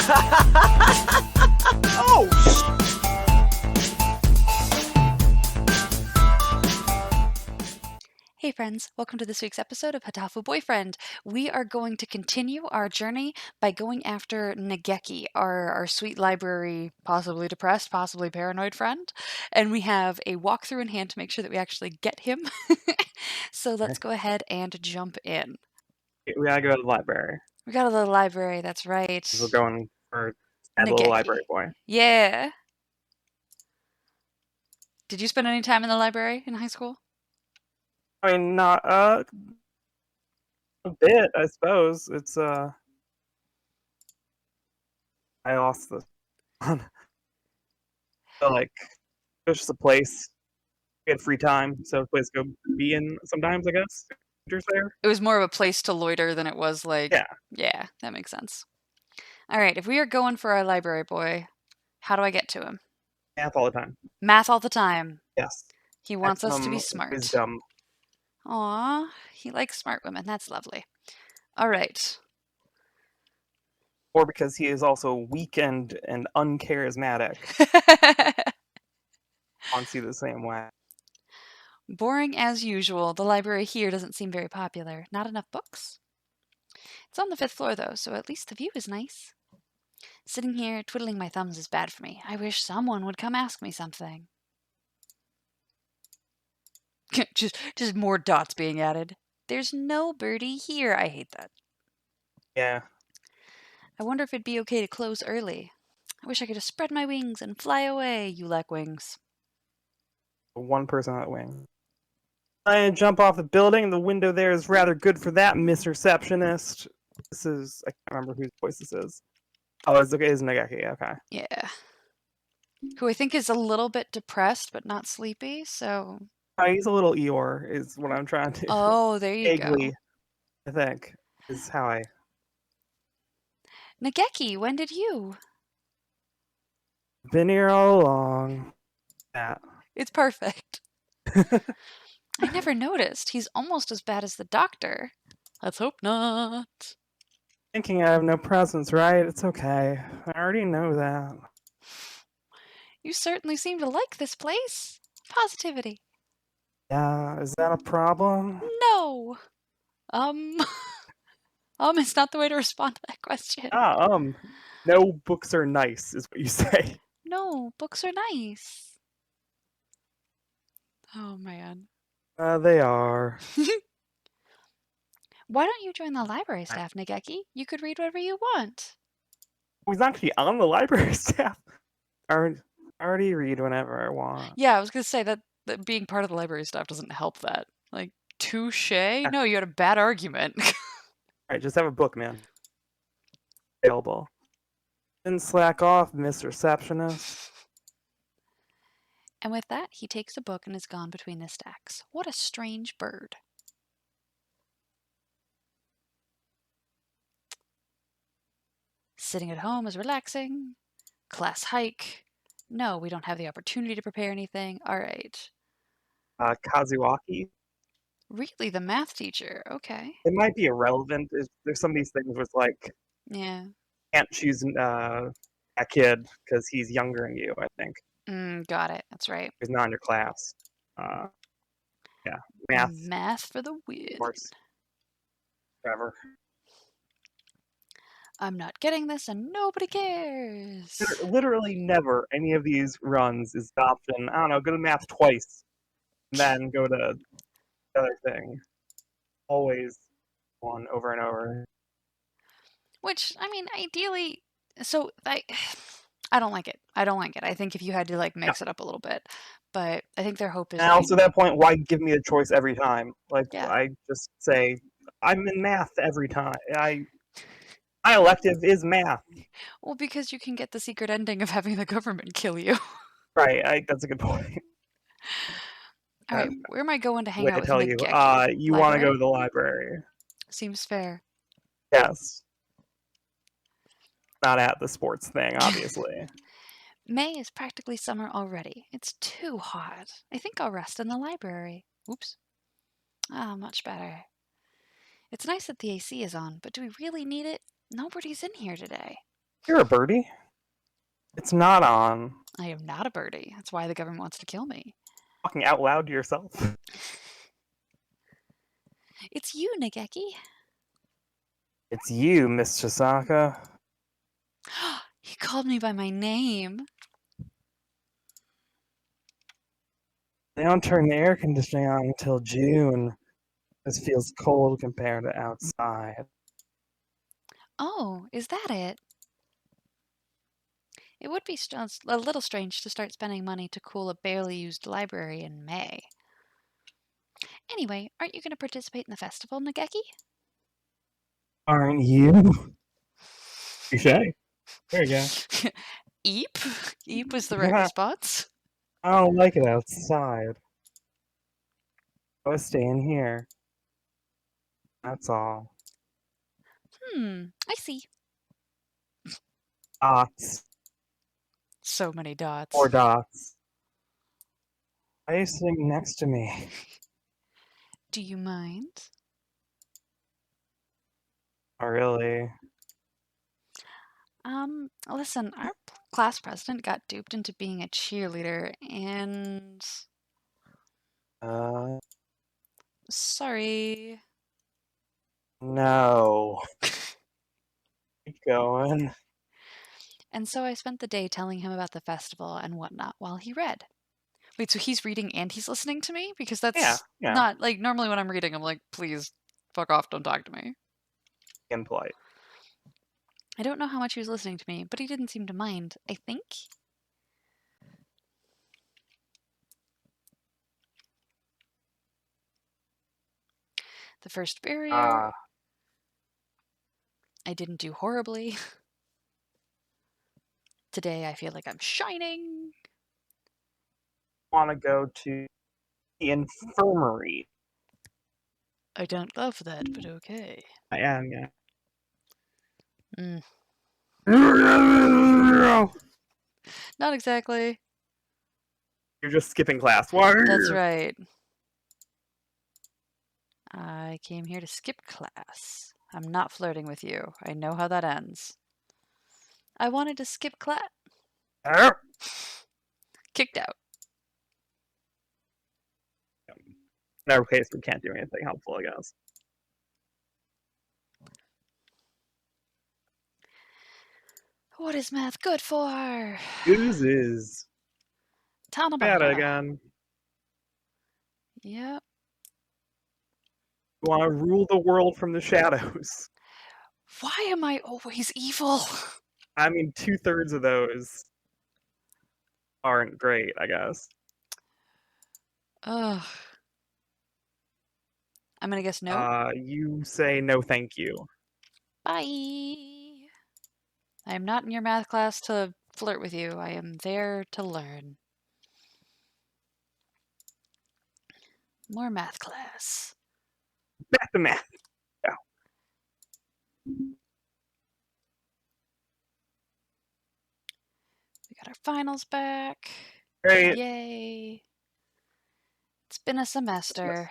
Oh, Hey friends, welcome to this week's episode of Hatoful Boyfriend. We are going to continue our journey by going after Nageki, our sweet library, possibly depressed, possibly paranoid friend. And we have a walkthrough in hand to make sure that we actually get him. So let's go ahead and jump in. we gotta go to the library. We got to the library, that's right. We're going for that little library Nageki. boy. Yeah. Did you spend any time in the library in high school? I mean, not a bit, I suppose. It's I lost this one. So, like, it was just a place. We had free time, so a place to go be in sometimes, I guess. Teachers there. It was more of a place to loiter than it was like, Yeah, yeah, that makes sense. All right, if we are going for our library boy, how do I get to him? math all the time. Math all the time. Yes, He wants us to be maximum smart. wisdom. Aw, he likes smart women. That's lovely. All right. Or because he is also weak and uncharismatic. Wants you the same way. Boring as usual. The library here doesn't seem very popular. Not enough books? It's on the fifth floor, though, so at least the view is nice. Sitting here twiddling my thumbs is bad for me. I wish someone would come ask me something. just more dots being added. There's no birdie here. I hate that. Yeah, I wonder if it'd be okay to close early. I wish I could just spread my wings and fly away. You lack wings. one person on that wing. I jump off the building. The window there is rather good for that, Miss Receptionist. This is I can't remember whose voice this is. Oh, it's okay. It's Nageki. Okay. Yeah. Who I think is a little bit depressed but not sleepy, so. He's a little Eeyore, is what I'm trying to Oh, there you go. vaguely. I think is how I Nageki, when did you? been here all along. Yeah. It's perfect. I never noticed. He's almost as bad as the doctor. Let's hope not. Thinking I have no presence, right? It's okay. I already know that. You certainly seem to like this place. Positivity. Yeah, is that a problem? No. Um, it's not the way to respond to that question. Ah, no books are nice, is what you say. No, books are nice. Oh man. They are. Why don't you join the library staff, Nageki? You could read whatever you want. He's actually on the library staff. I already read whenever I want. Yeah, I was gonna say that being part of the library staff doesn't help that. Like, touche? Yeah. No, you had a bad argument. Alright, just have a book, man. Available. Then slack off, Miss Receptionist. And with that, he takes a book and is gone between the stacks. What a strange bird. Sitting at home is relaxing. Class hike. No, we don't have the opportunity to prepare anything. All right. Kazuaki. Really, the math teacher. Okay. It might be irrelevant. There's some of these things where it's like, Yeah. can't choose a kid because he's younger than you, I think. Got it. That's right. He's not in your class. Uh, yeah, math, of Math for the win. course. Whatever. I'm not getting this and nobody cares. Literally never any of these runs is the option. I don't know, go to math twice, and then go to the other thing. Always one over and over. Which, I mean, ideally, so I don't like it. I don't like it. I think if you had to like Yeah. mix it up a little bit, but I think their hope is And that also, at that point, why give me a choice every time? Like, yeah. I just say, I'm in math every time. My elective is math. Well, because you can get the secret ending of having the government kill you. Right, that's a good point. All right, where am I going to hang Way out to with tell you. Nageki? You want to go Library? to the library. Seems fair. Yes. Not at the sports thing, obviously. May is practically summer already. It's too hot. I think I'll rest in the library. Oops. Ah, much better. It's nice that the AC is on, but do we really need it? Nobody's in here today. You're a birdie. It's not on. I am not a birdie. That's why the government wants to kill me. Talking out loud to yourself. It's you, Nageki. It's you, Miss Chisaka. He called me by my name. They don't turn the air conditioning on until June. This feels cold compared to outside. Oh, is that it? It would be a little strange to start spending money to cool a barely used library in May. Anyway, aren't you going to participate in the festival, Nageki? Aren't you? Touche. There you go. Eep? Eep was the right response. I don't like it outside. I was staying here. That's all. I see. Dots. So many dots. 4 dots. Why are you sitting next to me? Do you mind? Oh, really? Listen, our class president got duped into being a cheerleader, and... Sorry. No. Keep going. And so I spent the day telling him about the festival and whatnot while he read. Wait, so he's reading and he's listening to me? Because that's Yeah. not, like, normally when I'm reading, I'm like, please, fuck off, don't talk to me. And polite. I don't know how much he was listening to me, but he didn't seem to mind, I think. The first barrier. I didn't do horribly. Today I feel like I'm shining. Want to go to the infirmary? I don't love that, but okay. I am, yeah. Not exactly. You're just skipping class. Why? That's right. I came here to skip class. I'm not flirting with you. I know how that ends. I wanted to skip class. Kicked out. In our case, we can't do anything helpful, I guess. What is math good for? Oozes. Bad Tanabata. again. Yep. You want to rule the world from the shadows. Why am I always evil? I mean, 2/3 of those aren't great, I guess. Ugh. I'm gonna guess no. You say no thank you. Bye. I am not in your math class to flirt with you. I am there to learn. More math class. Back to math. Yeah. We got our finals back. Great. Yay. It's been a semester.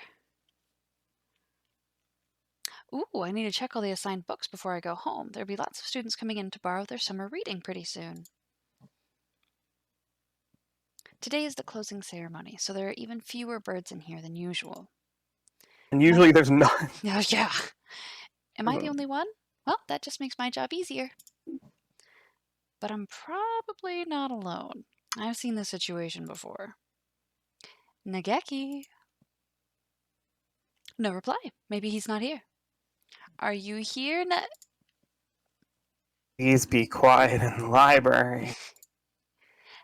Ooh, I need to check all the assigned books before I go home. There'll be lots of students coming in to borrow their summer reading pretty soon. Today is the closing ceremony, so there are even fewer birds in here than usual. And usually there's none. Oh, yeah. Am I the only one? Well, that just makes my job easier. But I'm probably not alone. I've seen this situation before. Nageki. No reply. Maybe he's not here. Are you here, Please be quiet in the library.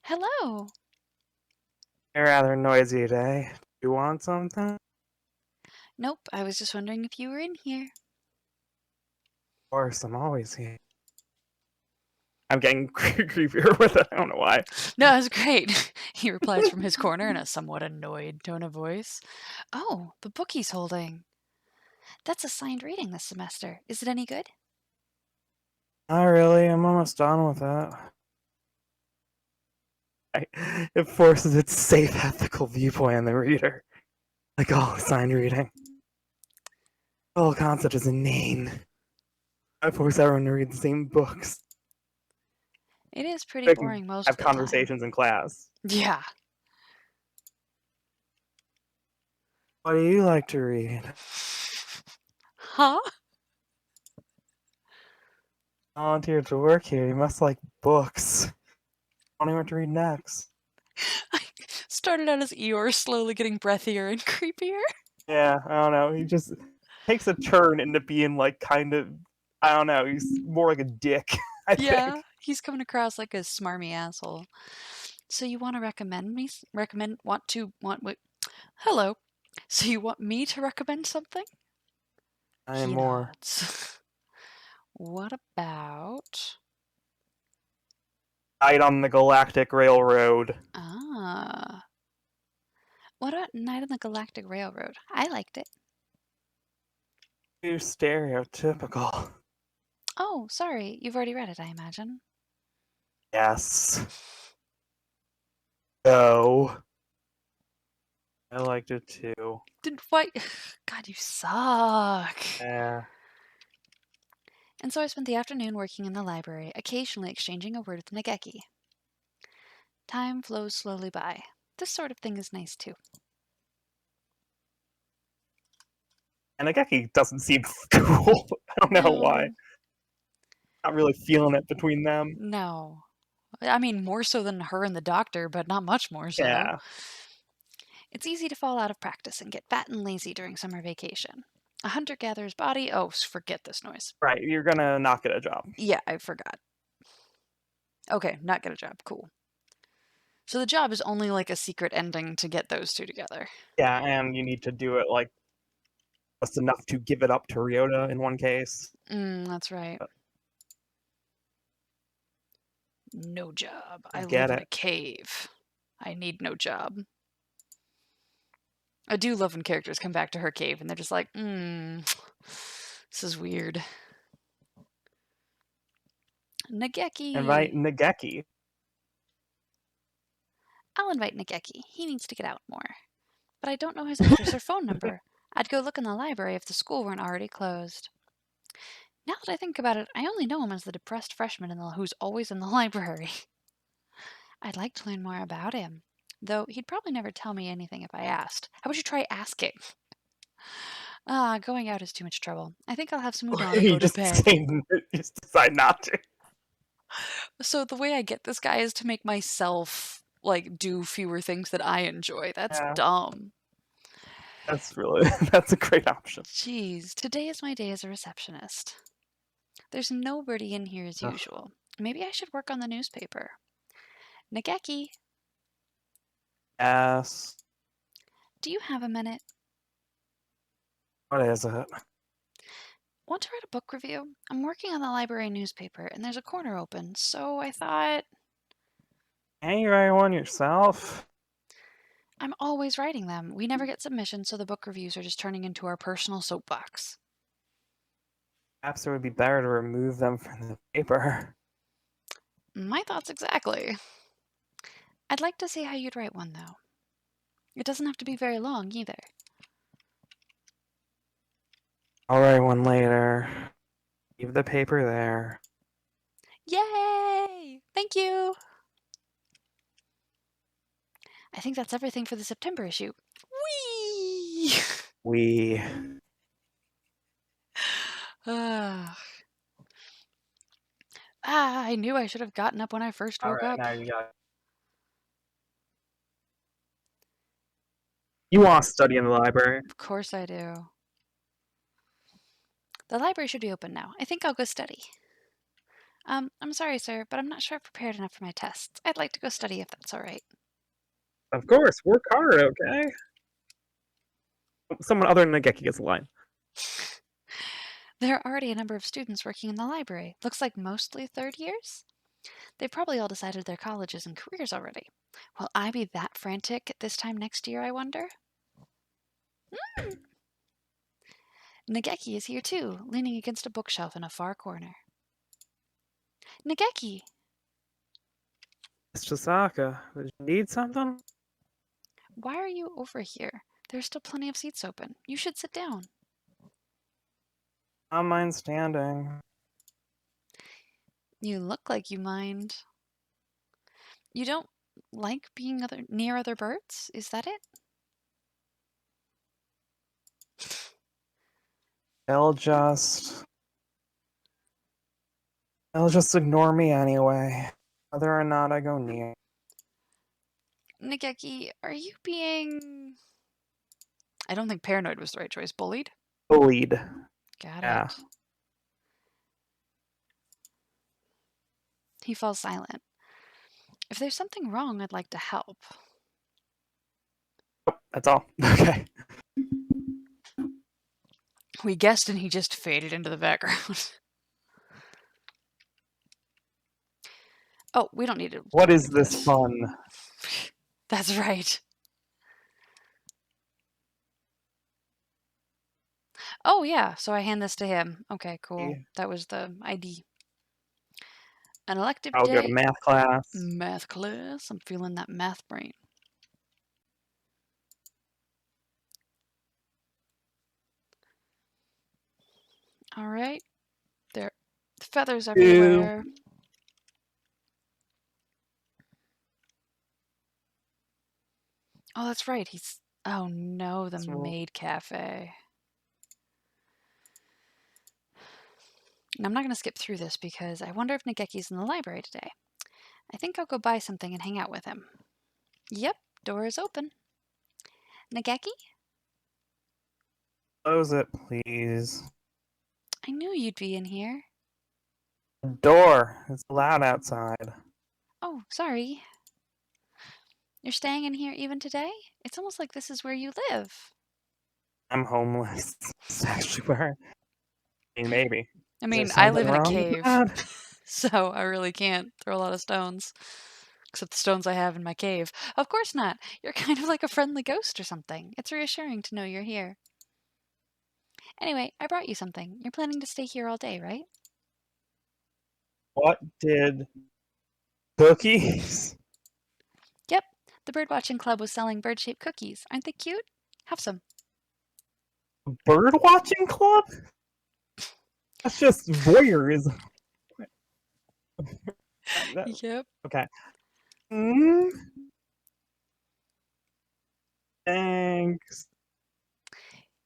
Hello. You're rather noisy today. You want something? Nope, I was just wondering if you were in here. Of course, I'm always here. I'm getting creepier with it. I don't know why. No, that's great. He replies from his corner in a somewhat annoyed tone of voice. Oh, the book he's holding. That's assigned reading this semester. Is it any good? Not really. I'm almost done with it. It forces its safe, ethical viewpoint on the reader. Like all assigned reading. The whole concept is inane. I force everyone to read the same books. It is pretty I can boring most have of the time. conversations in class. Yeah. What do you like to read? Huh? Volunteered to work here. You must like books. I don't know what to read next. Started out as Eeyore, slowly getting breathier and creepier. Yeah, I don't know. He just takes a turn into being like kind of, I don't know. He's more like a dick, I Yeah, think. he's coming across like a smarmy asshole. So you want to recommend me? Wait. Hello. So you want me to recommend something? I am He more. nods. What about... Night on the Galactic Railroad. Ah. What about Night on the Galactic Railroad? I liked it. Too stereotypical. Oh, sorry. You've already read it, I imagine. Yes. No. I liked it too. Didn't why? God, you suck. Yeah. And so I spent the afternoon working in the library, occasionally exchanging a word with Nageki. Time flows slowly by. This sort of thing is nice too. And Nageki doesn't seem cool. I don't know why. No. Not really feeling it between them. No. I mean, more so than her and the doctor, but not much more so. Yeah. It's easy to fall out of practice and get fat and lazy during summer vacation. A hunter-gatherer's body? Oh, forget this noise. Right. You're gonna not get a job. Yeah, I forgot. Okay, not get a job. Cool. So the job is only like a secret ending to get those two together. Yeah, and you need to do it like just enough to give it up to Ryota in one case. That's right. But No job. I get live in it. a cave. I need no job. I do love when characters come back to her cave and they're just like, this is weird. Invite Nageki! Nageki. I'll invite Nageki. He needs to get out more. But I don't know his address or phone number. I'd go look in the library if the school weren't already closed. Now that I think about it, I only know him as the depressed freshman who's always in the library. I'd like to learn more about him. Though he'd probably never tell me anything if I asked. How about you try asking? Going out is too much trouble. I think I'll have some udon and you go to just bed. you just decide not to. So the way I get this guy is to make myself, like, do fewer things that I enjoy. That's Yeah, dumb. that's really that's a great option. Jeez, today is my day as a receptionist. There's nobody in here as Ugh. usual. Maybe I should work on the newspaper. Nageki, Yes. do you have a minute? What is it? Want to write a book review? I'm working on the library newspaper, and there's a corner open, so I thought... Can't you write one yourself? I'm always writing them. We never get submissions, so the book reviews are just turning into our personal soapbox. Perhaps it would be better to remove them from the paper. My thoughts exactly. I'd like to see how you'd write one, though. It doesn't have to be very long, either. I'll write one later. Leave the paper there. Yay! Thank you! I think that's everything for the September issue. Whee! We. I knew I should have gotten up when I first All woke right, up. now you got. You want to study in the library? Of course I do. The library should be open now. I think I'll go study. I'm sorry, sir, but I'm not sure I've prepared enough for my tests. I'd like to go study if that's all right. Of course, work hard, okay? Someone other than Nageki gets a line. There are already a number of students working in the library. Looks like mostly third years? They've probably all decided their colleges and careers already. Will I be that frantic this time next year, I wonder? Nageki is here too, leaning against a bookshelf in a far corner. Nageki! It's Chisaka. Did you need something? Why are you over here? There's still plenty of seats open. You should sit down. I don't mind standing. You look like you mind. You don't like being near other birds? Is that it? They'll just they'll just ignore me anyway, whether or not I go near. Nageki, are you being... I don't think paranoid was the right choice. Bullied? Bullied. Got Yeah. it. He falls silent. If there's something wrong, I'd like to help. Oh, that's all. Okay. We guessed and he just faded into the background. Oh, we don't need to What look is at this fun? That's right. Oh, yeah, so I hand this to him. Okay, cool. That was the ID. An elective I'll go to day. math class. Math class. I'm feeling that math brain. All right. There are feathers everywhere. Oh, that's right. He's... Oh no, the maid cafe. And I'm not going to skip through this because I wonder if Nageki's in the library today. I think I'll go buy something and hang out with him. Yep, door is open. Nageki? Close it, please. I knew you'd be in here. Door. It's loud outside. Oh, sorry. You're staying in here even today? It's almost like this is where you live. I'm homeless. It's actually where I mean, maybe. I Is mean, there I something live in a wrong with cave, that? so I really can't throw a lot of stones. Except the stones I have in my cave. Of course not. You're kind of like a friendly ghost or something. It's reassuring to know you're here. Anyway, I brought you something. You're planning to stay here all day, right? What did cookies? Yep. The birdwatching club was selling bird-shaped cookies. Aren't they cute? Have some. Bird watching club? That's just voyeurism. Yep. Okay. Mm, thanks.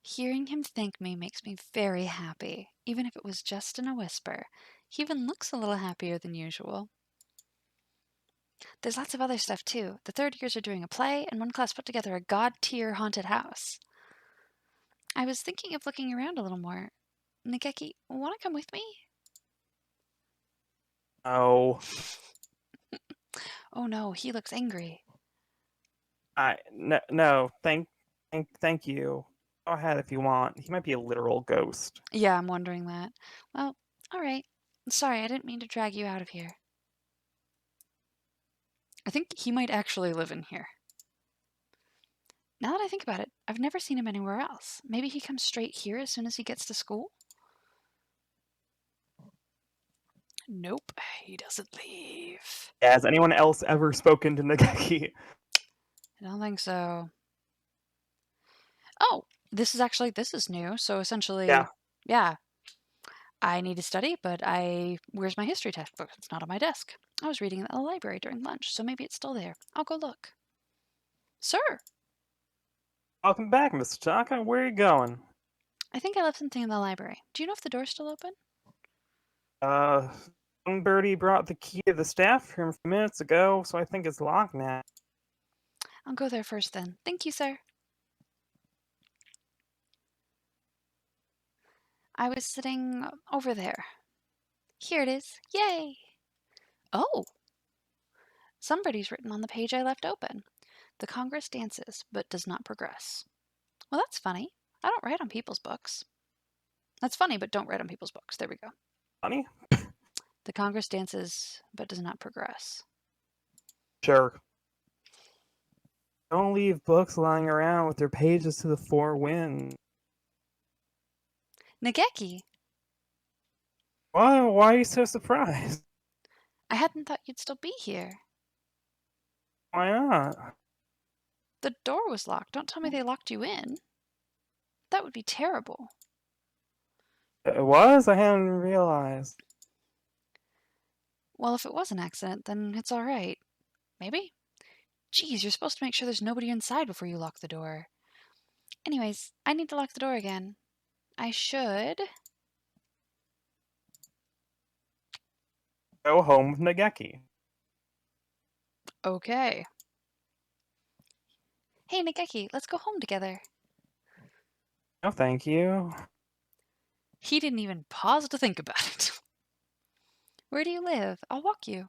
Hearing him thank me makes me very happy, even if it was just in a whisper. He even looks a little happier than usual. There's lots of other stuff too. The third years are doing a play, and one class put together a god-tier haunted house. I was thinking of looking around a little more. Nageki, want to come with me? Oh, Oh no, he looks angry. no. Thank you. Go ahead if you want. He might be a literal ghost. Yeah, I'm wondering that. Well, alright. Sorry, I didn't mean to drag you out of here. I think he might actually live in here. Now that I think about it, I've never seen him anywhere else. Maybe he comes straight here as soon as he gets to school? Nope, he doesn't leave. Has anyone else ever spoken to Nageki? I don't think so. Oh, this is new. So essentially, yeah, I need to study, but where's my history textbook? It's not on my desk. I was reading it in the library during lunch, so maybe it's still there. I'll go look. Sir, Welcome back, Mr. Taka. Where are you going? I think I left something in the library. Do you know if the door's still open? Uh, young Birdie brought the key to the staff room a few minutes ago, so I think it's locked now. I'll go there first then. Thank you, sir. I was sitting over there. Here it is. Yay! Oh! Somebody's written on the page I left open. The Congress dances, but does not progress. Well, that's funny. I don't write on people's books. That's funny, but don't write on people's books. There we go. Funny? The Congress dances, but does not progress. Sure. Don't leave books lying around with their pages to the four winds. Nageki! Why are you so surprised? I hadn't thought you'd still be here. Why not? The door was locked. Don't tell me they locked you in. That would be terrible. It was? I hadn't realized. Well, if it was an accident, then it's all right. Maybe? Geez, you're supposed to make sure there's nobody inside before you lock the door. Anyways, I need to lock the door again. I should. Go home with Nageki. Okay. Hey, Nageki, let's go home together. No, thank you. He didn't even pause to think about it. Where do you live? I'll walk you.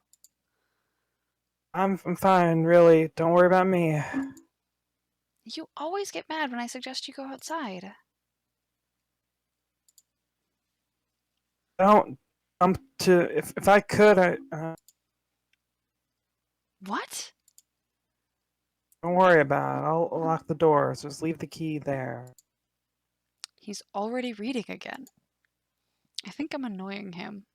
I'm fine, really. Don't worry about me. You always get mad when I suggest you go outside. Don't jump to. If I could, What? don't worry about it. I'll lock the doors. Just leave the key there. He's already reading again. I think I'm annoying him.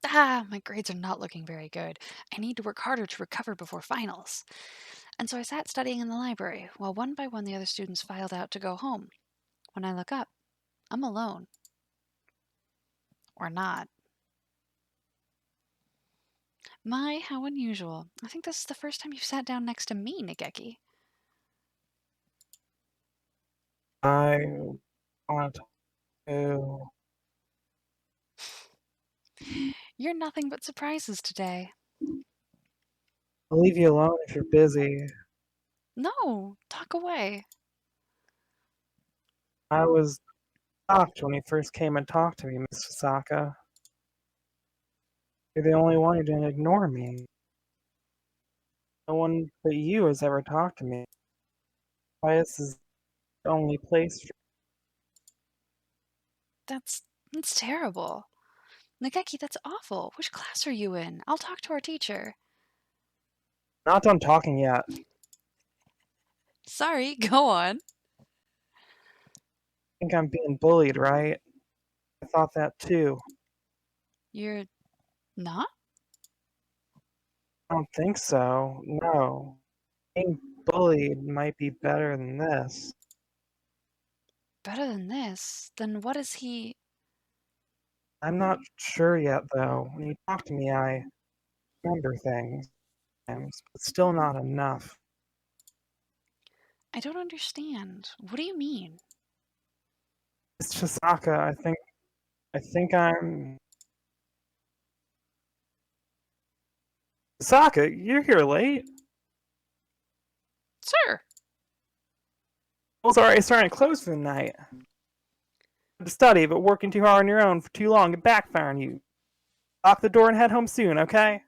Ah, my grades are not looking very good. I need to work harder to recover before finals. And so I sat studying in the library, while one by one the other students filed out to go home. When I look up, I'm alone. Or not. My, how unusual. I think this is the first time you've sat down next to me, Nageki. I want to. You're nothing but surprises today. I'll leave you alone if you're busy. No, talk away. I was shocked when you first came and talked to me, Miss Sasaka. You're the only one who didn't ignore me. No one but you has ever talked to me. Why this is the only place for That's terrible. Nageki, that's awful. Which class are you in? I'll talk to our teacher. not done talking yet. I Sorry, go on. think I'm being bullied, right? I thought that too. You're not? I don't think so. No. Being bullied might be better than this. Better than this? Then what is he? I'm not sure yet, though. When you talk to me, I remember things, but still not enough. I don't understand. What do you mean? It's Chisaka. I think I'm. Chisaka, you're here late. Sir! School's already starting to close for the night. To study, but working too hard on your own for too long can backfire on you. Lock the door and head home soon, okay?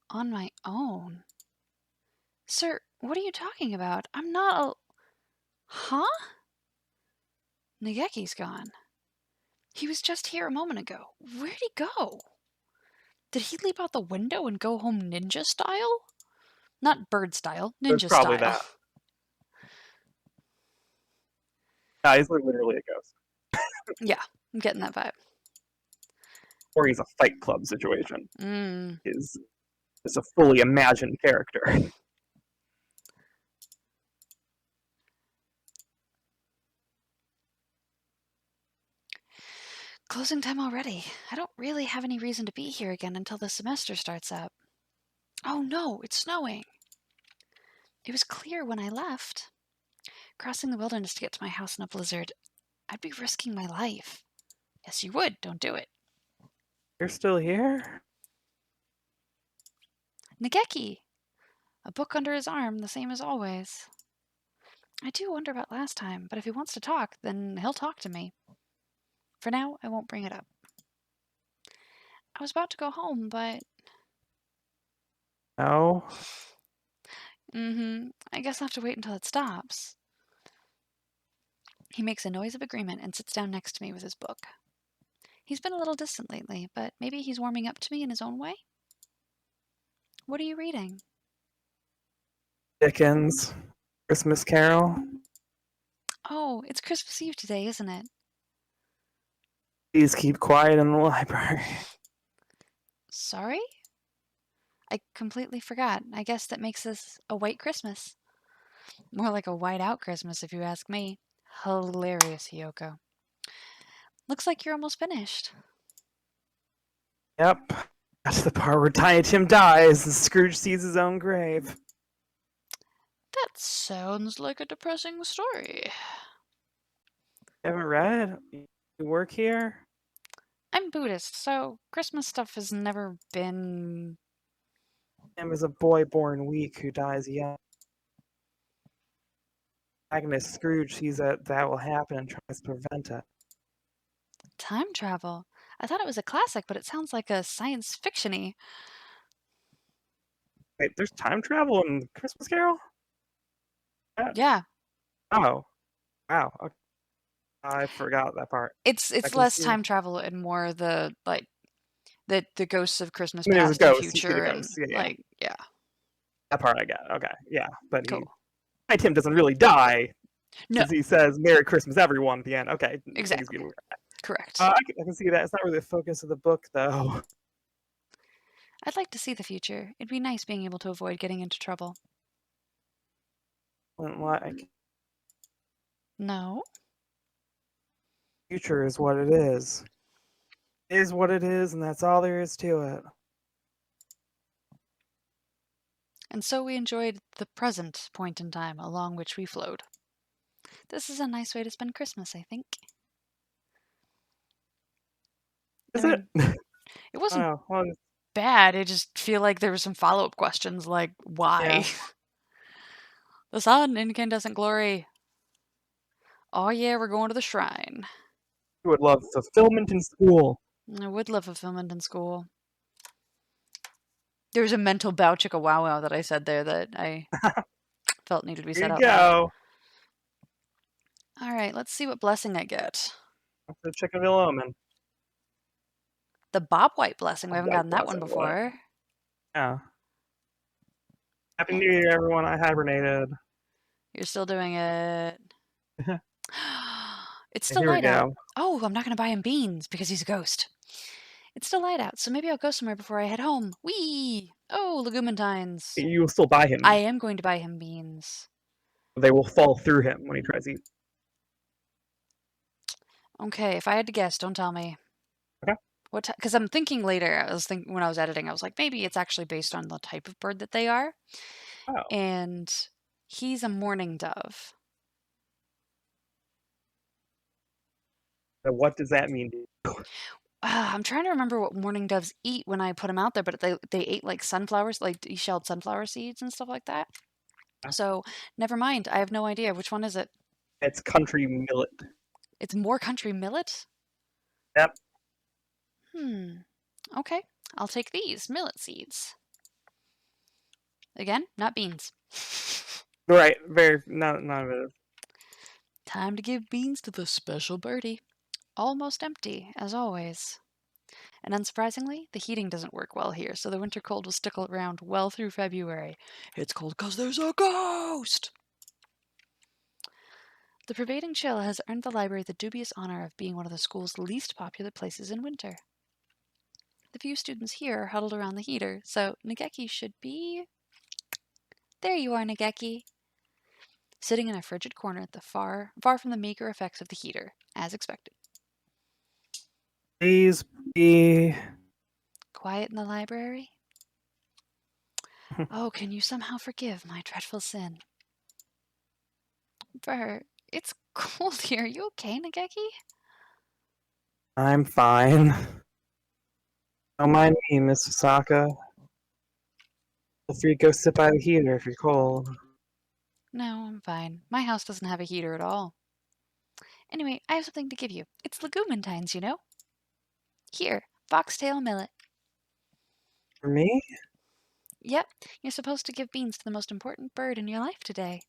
On my own? Sir, what are you talking about? I'm not a... Huh? Nageki's gone. He was just here a moment ago. Where'd he go? Did he leap out the window and go home ninja style? Not bird style, It's ninja probably style. that. Nah, he's literally a ghost. Yeah, I'm getting that vibe. Or he's a Fight Club situation. Mmm. Is a fully imagined character. Closing time already. I don't really have any reason to be here again until the semester starts up. Oh no, it's snowing. It was clear when I left. Crossing the wilderness to get to my house in a blizzard, I'd be risking my life. Yes, you would. Don't do it. You're still here? Nageki! A book under his arm, the same as always. I do wonder about last time, but if he wants to talk, then he'll talk to me. For now, I won't bring it up. I was about to go home, but... No. I guess I'll have to wait until it stops. He makes a noise of agreement and sits down next to me with his book. He's been a little distant lately, but maybe he's warming up to me in his own way? What are you reading? Dickens. Christmas Carol. Oh, it's Christmas Eve today, isn't it? Please keep quiet in the library. Sorry? I completely forgot. I guess that makes this a white Christmas. More like a white out Christmas, if you ask me. Hilarious, Hiyoko. Looks like you're almost finished. Yep. That's the part where Tiny Tim dies and Scrooge sees his own grave. That sounds like a depressing story. You haven't read? You work here? I'm Buddhist, so Christmas stuff has never been... Tim is a boy born weak who dies young. Agnes Scrooge sees that will happen and tries to prevent it. time travel. I thought it was a classic, but it sounds like a science fiction-y. Wait, there's time travel in Christmas Carol? Yeah. Oh, wow. Okay. I forgot that part. I It's can less see it. time travel and more the, like, the ghosts of Christmas I mean, there's a past and ghost. You see the future and, ghost. Yeah. like, yeah. That part I get. Okay. Yeah. But Cool. Tim doesn't really die No, because he says "Merry Christmas, everyone" at the end. Okay. Things exactly. get weird. Correct. I can see that. It's not really the focus of the book, though. I'd like to see the future. It'd be nice being able to avoid getting into trouble. Like, No? future is what it is. It is what it is, and that's all there is to it. And so we enjoyed the present point in time along which we flowed. This is a nice way to spend Christmas, I think. I Is it? mean, it I don't wasn't know. Well, bad. I just feel like there were some follow-up questions like, yeah. why? The sun, incandescent glory. Oh yeah, we're going to the shrine. You would love fulfillment in school. I would love fulfillment in school. There was a mental bow chicka wow wow that I said there that I felt needed to be Here said you out loud. go. Alright, let's see what blessing I get. That's the Chickenville Omen. The Bob White blessing. We A haven't white gotten that one blessing. What? before. Yeah. Happy Oh, New Year, everyone. I hibernated. you're still doing it. It's still Here we light out. go. Oh, I'm not going to buy him beans because he's a ghost. It's still light out, so maybe I'll go somewhere before I head home. Whee! Oh, Legumantines. You will still buy I him. am going to buy him beans. They will fall through him when he tries to eat. Okay, if I had to guess, don't tell me. Okay. What? Because I'm thinking later. I was thinking when I was editing, I was like, maybe it's actually based on the type of bird that they are. Oh. And he's a mourning dove. So what does that mean? I'm trying to remember what mourning doves eat when I put them out there, but they ate like sunflowers, like shelled sunflower seeds and stuff like that. So never mind. I have no idea. Which one is it? It's country millet. It's more country millet? Yep. Okay. I'll take these millet seeds. Again, not beans. Right. Very. None of it. Time to give beans to the special birdie. Almost empty, as always. And unsurprisingly, the heating doesn't work well here, so the winter cold will stick around well through February. It's cold because there's a ghost! The pervading chill has earned the library the dubious honor of being one of the school's least popular places in winter. The few students here are huddled around the heater, so Nageki should be... There you are, Nageki! Sitting in a frigid corner at the far from the meager effects of the heater, as expected. Please be. Quiet in the library? Oh, can you somehow forgive my dreadful sin? Brr, it's cold here. Are you okay, Nageki? I'm fine. Don't mind me, Miss Osaka. Feel free to go sit by the heater if you're cold. No, I'm fine. My house doesn't have a heater at all. Anyway, I have something to give you. It's legumantines, you know? Here, foxtail millet. For me? Yep, you're supposed to give beans to the most important bird in your life today.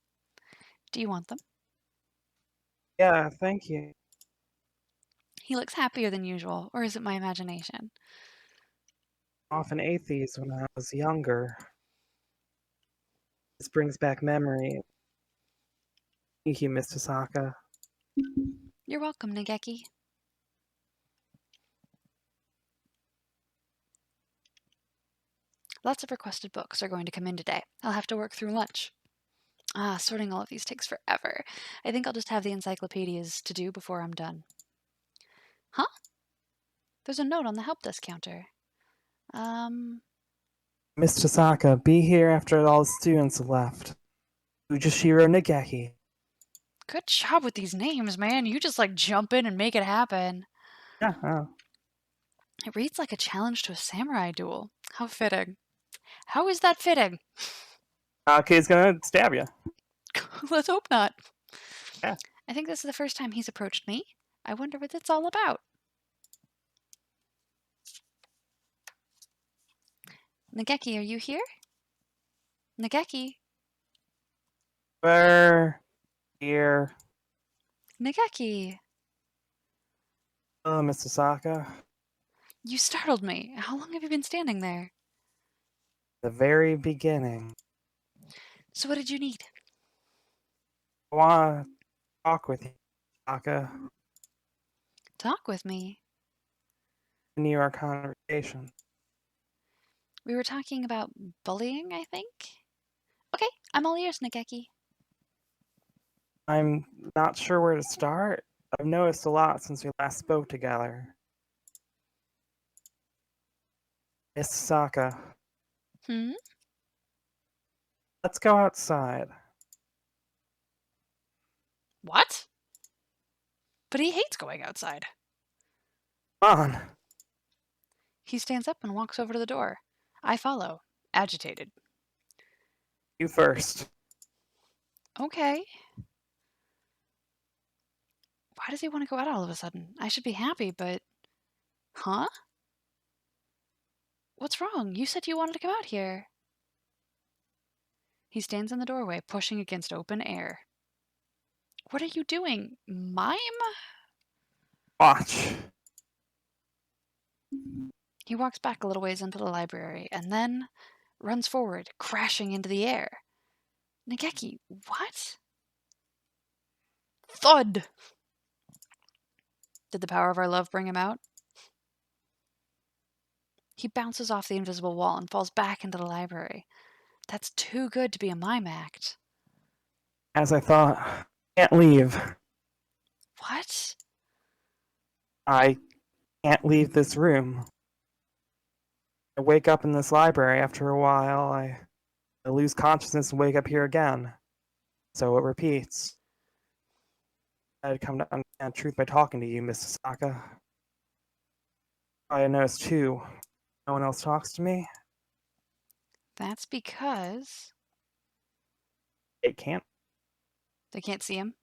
Do you want them? Yeah, thank you. He looks happier than usual, or is it my imagination? Often ate these when I was younger. This brings back memory. Thank you, Miss Osaka. You're welcome, Nageki. Lots of requested books are going to come in today. I'll have to work through lunch. Ah, sorting all of these takes forever. I think I'll just have the encyclopedias to do before I'm done. Huh? There's a note on the help desk counter. Um, Miss Chisaka, be here after all the students have left. Ujishiro Nageki. good job with these names, man. You just like jump in and make it happen. Yeah, oh. It reads like a challenge to a samurai duel. How fitting. How is that fitting? Kake's gonna stab you. Let's hope not. Yeah. I think this is the first time he's approached me. I wonder what it's all about. Nageki, are you here? Nageki? Where? Here. Nageki! Hello, Miss Chisaka. You startled me. How long have you been standing there? The very beginning. So what did you need? I wanna talk with you, Chisaka. Talk with me. Continue our conversation. We were talking about bullying, I think? Okay, I'm all ears, Nageki. I'm not sure where to start. I've noticed a lot since we last spoke together. Miss Chisaka, Hmm? let's go outside. What? But he hates going outside. Come on. He stands up and walks over to the door. I follow, agitated. You first. Okay. Why does he want to go out all of a sudden? I should be happy, but... Huh? What's wrong? You said you wanted to come out here. He stands in the doorway, pushing against open air. What are you doing? Mime? Watch. He walks back a little ways into the library and then runs forward, crashing into the air. Nageki, what? Thud! Did the power of our love bring him out? He bounces off the invisible wall and falls back into the library. That's too good to be a mime act. As I thought, can't leave. What? I can't leave this room. I wake up in this library after a while. I lose consciousness and wake up here again. So it repeats. I'd come to understand truth by talking to you, Miss Sasaka. I noticed too. No one else talks to me. That's because It can't. they can't see him.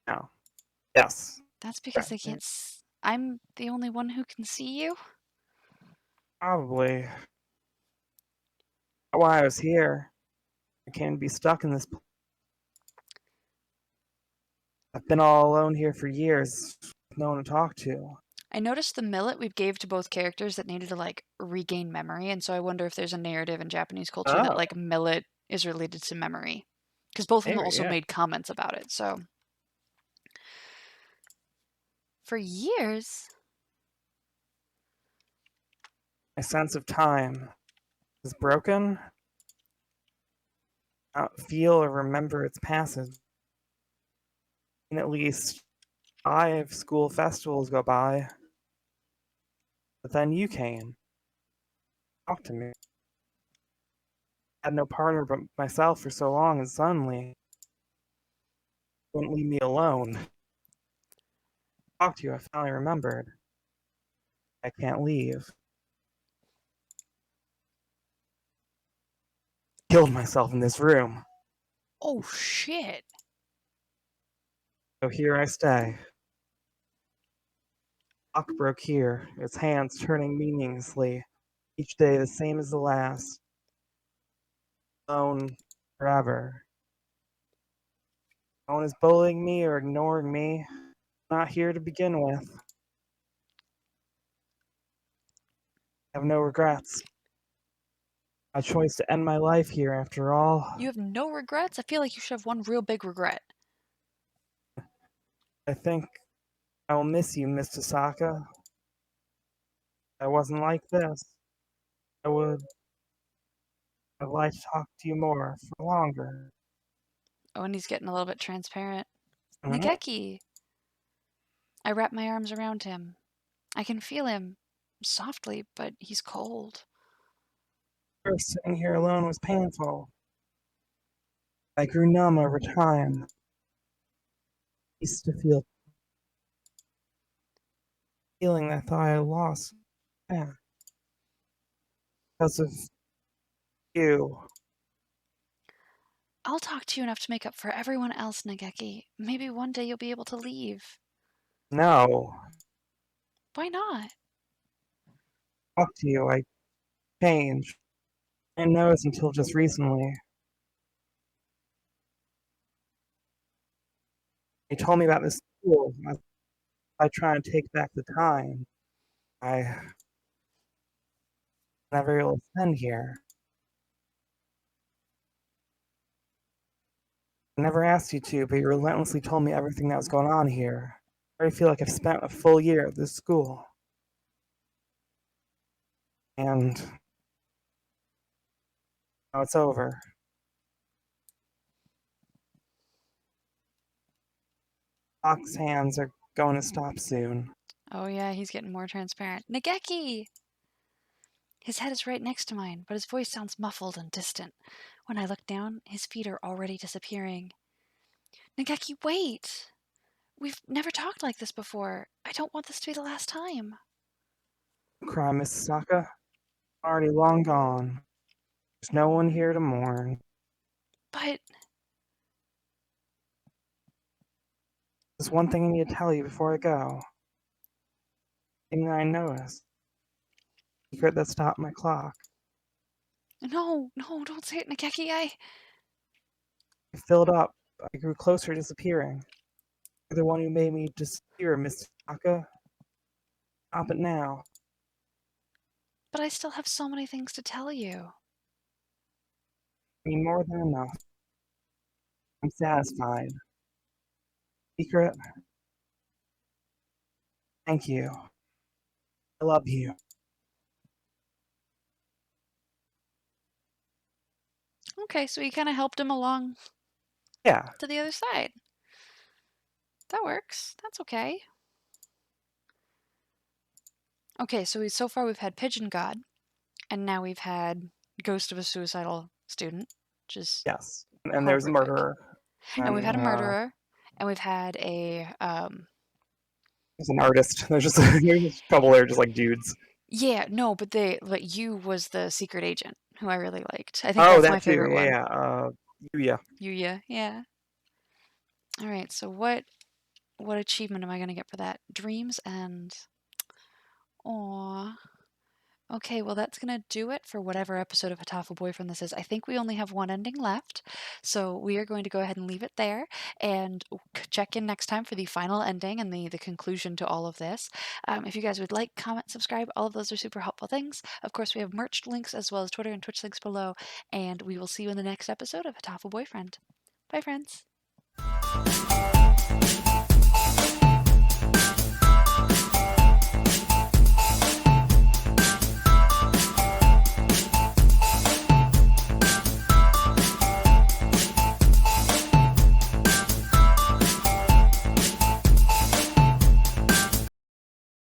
No. Yes. That's because they can't. I'm the only one who can see you? Probably. Why I was here. I can't be stuck in this. I've been all alone here for years. No one to talk to. I noticed the millet we gave to both characters that needed to like regain memory, and so I wonder if there's a narrative in Japanese culture that Oh, like millet is related to memory. Because both of them maybe, also yeah. made comments about it. So for years, My sense of time is broken. I don't feel or remember its passage. And at least 5 school festivals go by. But then you came. Talked to me. I had no partner but myself for so long, and suddenly, wouldn't leave me alone. Talked to you, I finally remembered. I can't leave. Killed myself in this room. oh shit. So here I stay. Clock broke here, its hands turning meaninglessly, each day the same as the last. Alone forever. No one is bullying me or ignoring me. Not here to begin with. I have no regrets. My choice to end my life here after all. You have no regrets? I feel like you should have one real big regret. I think I will miss you, Miss Tasaka. If I wasn't like this, I would. I'd like to talk to you more for longer. Oh, and he's getting a little bit transparent. Mhm. Nageki! I wrap my arms around him. I can feel him softly, but he's cold. First, sitting here alone was painful. I grew numb over time. Used to feel feeling I thought I lost. Yeah, because of you. I'll talk to you enough to make up for everyone else, Nageki. Maybe one day you'll be able to leave. No, Why not? talk to you. I changed. I didn't notice until just recently. You told me about this school. I try and take back the time. I never able to spend here. I never asked you to, but you relentlessly told me everything that was going on here. I already feel like I've spent a full year at this school. And now it's over. Fox's hands are going to stop soon. Oh yeah, he's getting more transparent. Nageki! His head is right next to mine, but his voice sounds muffled and distant. When I look down, his feet are already disappearing. Nageki, wait! We've never talked like this before. I don't want this to be the last time. Don't cry, Miss Saka. Already long gone. There's no one here to mourn. But There's one thing I need to tell you before I go. Thing that I noticed. Secret that stopped my clock. no, don't say it, Nageki. I filled up. I grew closer to disappearing. You're the one who made me disappear, Miss Saka. Stop it now. But I still have so many things to tell you. I mean, more than enough. I'm satisfied. Secret, thank you. I love you. Okay, so you kind of helped him along Yeah. to the other side. That works. That's okay. Okay, so far we've had Pigeon God, and now we've had Ghost of a Suicidal Student, which is Yes. And there's a horrific. murderer. And we've And had a murderer, and we've had a there's an artist. There's just there's a couple there, just like dudes. yeah, no, but you was the secret agent who I really liked. I think Oh, that's my that too. favorite Yeah, one. yeah. Yuya. Yuya, yeah. All right, so what achievement am I gonna get for that? Dreams and aw. Okay, well that's gonna do it for whatever episode of Hatoful Boyfriend this is. I think we only have one ending left, so we are going to go ahead and leave it there and check in next time for the final ending and the conclusion to all of this. If you guys would like, comment, subscribe, all of those are super helpful things. Of course, we have merch links as well as Twitter and Twitch links below, and we will see you in the next episode of Hatoful Boyfriend. Bye, friends.